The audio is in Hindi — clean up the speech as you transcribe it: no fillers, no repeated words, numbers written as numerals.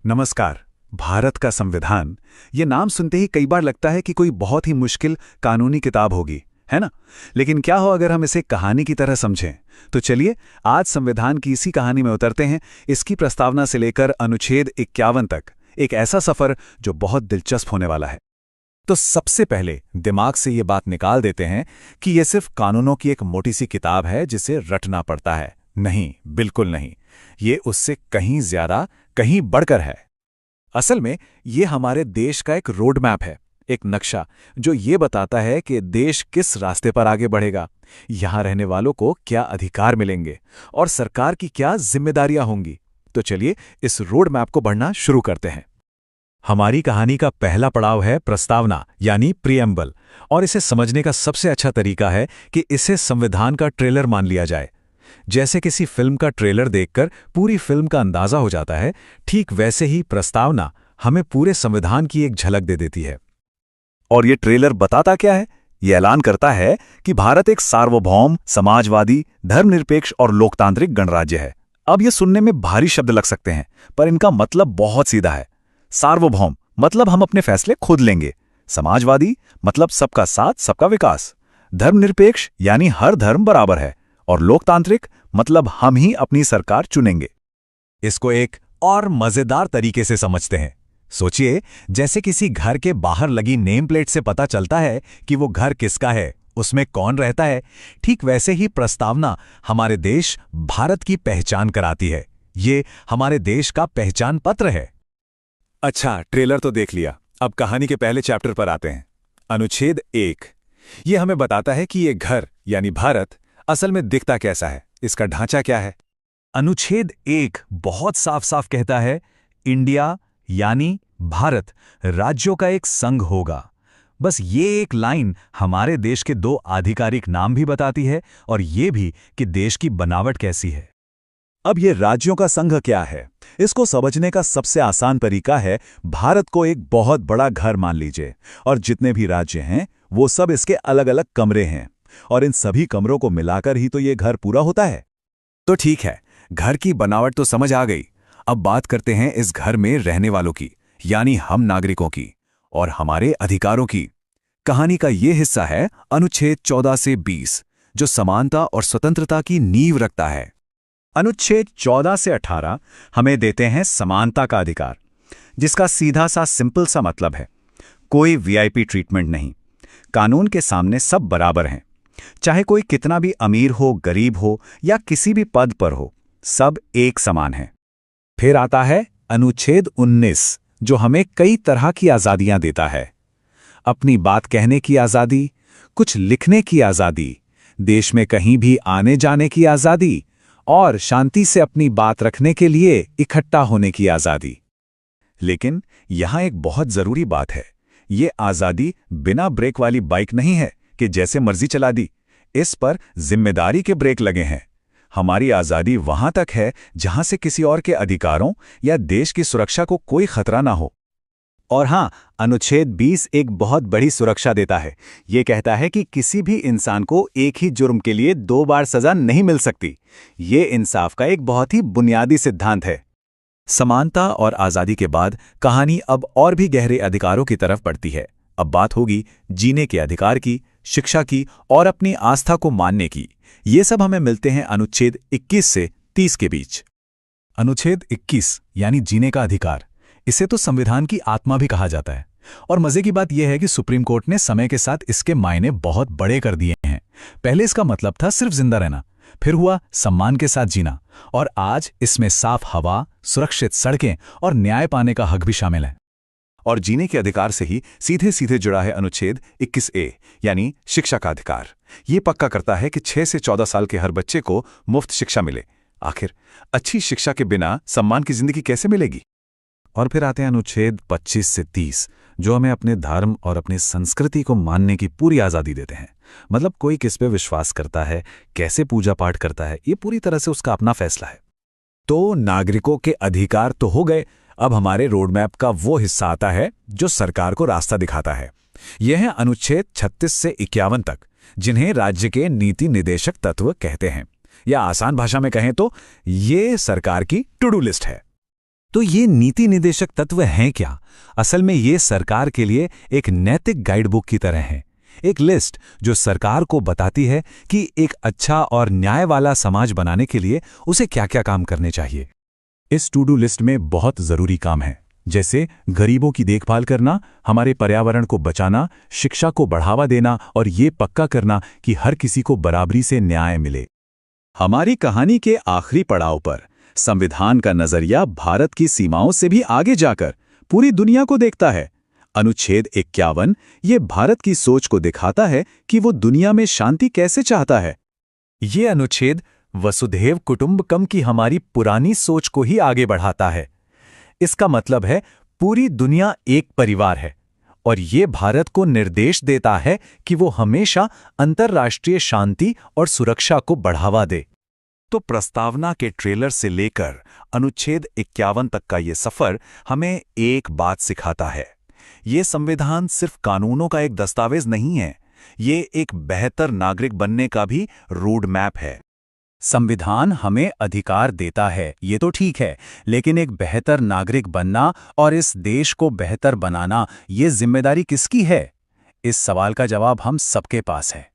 नमस्कार। भारत का संविधान, ये नाम सुनते ही कई बार लगता है कि कोई बहुत ही मुश्किल कानूनी किताब होगी, है ना? लेकिन क्या हो अगर हम इसे कहानी की तरह समझें? तो चलिए आज संविधान की इसी कहानी में उतरते हैं, इसकी प्रस्तावना से लेकर अनुच्छेद 51 तक। एक ऐसा सफर जो बहुत दिलचस्प होने वाला है। तो सबसे पहले दिमाग से ये बात निकाल देते हैं कि ये सिर्फ कानूनों की एक मोटी सी किताब है जिसे रटना पड़ता है। नहीं, बिल्कुल नहीं। ये उससे कहीं ज्यादा, कहीं बढ़कर है। असल में ये हमारे देश का एक रोड मैप है, एक नक्शा जो ये बताता है कि देश किस रास्ते पर आगे बढ़ेगा, यहाँ रहने वालों को क्या अधिकार मिलेंगे और सरकार की क्या जिम्मेदारियां होंगी। तो चलिए इस रोड मैप को बढ़ना शुरू करते हैं। हमारी कहानी का पहला पड़ाव है प्रस्तावना यानी प्रीएम्बल, और इसे समझने का सबसे अच्छा तरीका है कि इसे संविधान का ट्रेलर मान लिया जाए। जैसे किसी फिल्म का ट्रेलर देखकर पूरी फिल्म का अंदाजा हो जाता है, ठीक वैसे ही प्रस्तावना हमें पूरे संविधान की एक झलक दे देती है। और ये ट्रेलर बताता क्या है? ये ऐलान करता है कि भारत एक सार्वभौम, समाजवादी, धर्मनिरपेक्ष और लोकतांत्रिक गणराज्य है। अब ये सुनने में भारी शब्द लग सकते हैं, पर इनका मतलब बहुत सीधा है। सार्वभौम मतलब हम अपने फैसले खुद लेंगे। समाजवादी मतलब सबका साथ, सबका विकास। धर्मनिरपेक्ष यानी हर धर्म बराबर है। और लोकतांत्रिक मतलब हम ही अपनी सरकार चुनेंगे। इसको एक और मजेदार तरीके से समझते हैं। सोचिए, जैसे किसी घर के बाहर लगी नेम प्लेट से पता चलता है कि वो घर किसका है, उसमें कौन रहता है, ठीक वैसे ही प्रस्तावना हमारे देश भारत की पहचान कराती है। ये हमारे देश का पहचान पत्र है। अच्छा, ट्रेलर तो देख लिया, अब कहानी के पहले चैप्टर पर आते हैं। अनुच्छेद 1 ये हमें बताता है कि ये घर यानी भारत असल में दिखता कैसा है, इसका ढांचा क्या है। अनुच्छेद 1 बहुत साफ साफ कहता है, इंडिया यानी भारत राज्यों का एक संघ होगा। बस ये एक लाइन हमारे देश के दो आधिकारिक नाम भी बताती है और ये भी कि देश की बनावट कैसी है। अब ये राज्यों का संघ क्या है, इसको समझने का सबसे आसान तरीका है भारत को एक बहुत बड़ा घर मान लीजिए, और जितने भी राज्य हैं वो सब इसके अलग अलग कमरे हैं, और इन सभी कमरों को मिलाकर ही तो ये घर पूरा होता है। तो ठीक है, घर की बनावट तो समझ आ गई। अब बात करते हैं इस घर में रहने वालों की, यानी हम नागरिकों की और हमारे अधिकारों की। कहानी का ये हिस्सा है अनुच्छेद 14 से 20, जो समानता और स्वतंत्रता की नींव रखता है। अनुच्छेद 14 से 18 हमें देते हैं समानता का अधिकार, जिसका सीधा सा सिंपल सा मतलब है कोई वीआईपी ट्रीटमेंट नहीं। कानून के सामने सब बराबर हैं, चाहे कोई कितना भी अमीर हो, गरीब हो या किसी भी पद पर हो, सब एक समान हैं। फिर आता है अनुच्छेद 19, जो हमें कई तरह की आज़ादियां देता है। अपनी बात कहने की आज़ादी, कुछ लिखने की आज़ादी, देश में कहीं भी आने जाने की आज़ादी और शांति से अपनी बात रखने के लिए इकट्ठा होने की आज़ादी। लेकिन यहां एक बहुत ज़रूरी बात है, ये आज़ादी बिना ब्रेक वाली बाइक नहीं है कि जैसे मर्जी चला दी। इस पर जिम्मेदारी के ब्रेक लगे हैं। हमारी आज़ादी वहां तक है जहां से किसी और के अधिकारों या देश की सुरक्षा को कोई खतरा ना हो। और हां, अनुच्छेद 20 एक बहुत बड़ी सुरक्षा देता है। ये कहता है कि किसी भी इंसान को एक ही जुर्म के लिए 2 बार सजा नहीं मिल सकती। ये इंसाफ का एक बहुत ही बुनियादी सिद्धांत है। समानता और आज़ादी के बाद कहानी अब और भी गहरे अधिकारों की तरफ बढ़ती है। अब बात होगी जीने के अधिकार की, शिक्षा की और अपनी आस्था को मानने की। ये सब हमें मिलते हैं अनुच्छेद 21 से 30 के बीच। अनुच्छेद 21 यानी जीने का अधिकार, इसे तो संविधान की आत्मा भी कहा जाता है। और मजे की बात यह है कि सुप्रीम कोर्ट ने समय के साथ इसके मायने बहुत बड़े कर दिए हैं। पहले इसका मतलब था सिर्फ जिंदा रहना, फिर हुआ सम्मान के साथ जीना, और आज इसमें साफ हवा, सुरक्षित सड़कें और न्याय पाने का हक भी शामिल है। और जीने के अधिकार से ही सीधे सीधे जुड़ा है अनुच्छेद 21A यानी शिक्षा का अधिकार। ये पक्का करता है कि 6 से 14 साल के हर बच्चे को मुफ्त शिक्षा मिले। आखिर अच्छी शिक्षा के बिना सम्मान की जिंदगी कैसे मिलेगी? और फिर आते हैं अनुच्छेद 25 से 30, जो हमें अपने धर्म और अपनी संस्कृति को मानने की पूरी आज़ादी देते हैं। मतलब कोई किस पे विश्वास करता है, कैसे पूजा पाठ करता है, ये पूरी तरह से उसका अपना फैसला है। तो नागरिकों के अधिकार तो हो गए। अब हमारे रोड मैप का वो हिस्सा आता है जो सरकार को रास्ता दिखाता है। यह है अनुच्छेद 36 से 51 तक, जिन्हें राज्य के नीति निदेशक तत्व कहते हैं, या आसान भाषा में कहें तो ये सरकार की टू डू लिस्ट है। तो ये नीति निर्देशक तत्व हैं क्या? असल में ये सरकार के लिए एक नैतिक गाइडबुक की तरह हैं। एक लिस्ट जो सरकार को बताती है कि एक अच्छा और न्याय वाला समाज बनाने के लिए उसे क्या-क्या काम करने चाहिए। इस टू डू लिस्ट में बहुत जरूरी काम है, जैसे गरीबों की देखभाल करना, हमारे पर्यावरण को बचाना, शिक्षा को बढ़ावा देना और ये पक्का करना कि हर किसी को बराबरी से न्याय मिले। हमारी कहानी के आखिरी पड़ाव पर संविधान का नजरिया भारत की सीमाओं से भी आगे जाकर पूरी दुनिया को देखता है। अनुच्छेद 51 ये भारत की सोच को दिखाता है कि वो दुनिया में शांति कैसे चाहता है। ये अनुच्छेद वसुधैव कुटुंबकम की हमारी पुरानी सोच को ही आगे बढ़ाता है। इसका मतलब है पूरी दुनिया एक परिवार है और ये भारत को निर्देश देता है कि वो हमेशा अंतर्राष्ट्रीय शांति और सुरक्षा को बढ़ावा दे। तो प्रस्तावना के ट्रेलर से लेकर अनुच्छेद 51 तक का ये सफर हमें एक बात सिखाता है। ये संविधान सिर्फ कानूनों का एक दस्तावेज नहीं है, ये एक बेहतर नागरिक बनने का भी रोड मैप है। संविधान हमें अधिकार देता है, ये तो ठीक है, लेकिन एक बेहतर नागरिक बनना और इस देश को बेहतर बनाना, ये जिम्मेदारी किसकी है? इस सवाल का जवाब हम सबके पास है।